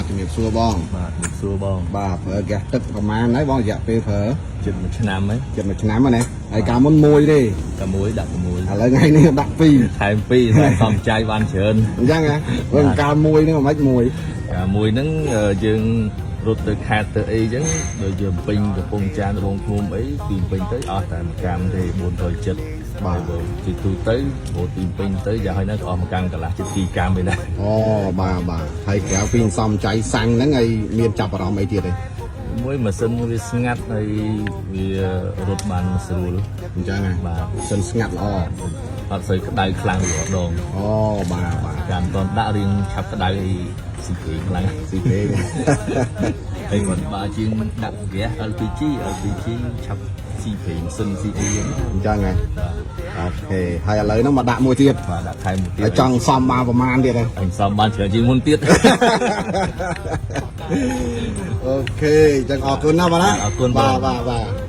ជំរាបសួរបងបាទជំរាបសួរបងបាទប្រើហ្គាសទឹកប្រហែលហើយបងរយៈពេលប្រើជិត1ឆ្នាំហើយជិត1ឆ្នាំហើយណាហើយកាលមុនមួយទេតែមួយដាក់6ឥឡូវថ្ងៃនេះដាក់2ថែម2តែសំចៃបានច្រើនអញ្ចឹងហ៎ព្រោះកាលមួយនេះមិនមួយកាលមួយហ្នឹងយើងរត់ទៅខេត្តទៅអីចឹងដូចយើងពេញកំពង់ចាមត្បូងឃ្មុំអីពីពេញទៅអស់តែកម្មទេ470បាទបងទីទូទៅព្រោះទីពេញទៅយ៉ាងហើយហ្នឹងក៏អស់មួយកកន្លះជិត2កម្មឯណាអូបាទហើយក្រៅពីសំចៃសាំងហ្នឹងហើយមានចាប់អារម្មណ៍អីទៀតទេមួយម៉ាស៊ីនវាស្ងាត់ហើយវារត់បានស្រួលអញ្ចឹងហ៎បាទម៉ាស៊ីនស្ងាត់ល្អអត់សូវក្តៅខ្លាំងរាល់ដងអូបាទការមិនតន់ដាក់រៀងឆាប់ក្តៅអីស៊ីពេកខ្លាំងស៊ីពេកហើយមិនបើជាងដាក់ហ្គាស LPG ឆាប់ស៊ីពេកសិនស៊ីអីអញ្ចឹងហ៎អូខេហើយឥឡូវហ្នឹងមកដាក់មួយទៀតបាទដាក់ថែមមួយទៀតហើយចង់សំបានប្រមាណទៀតហ៎អញសំបានច្រើនជាងមុនទៀតអូខេអញ្ចឹងអរគុណណាបងណាអរគុណបាទ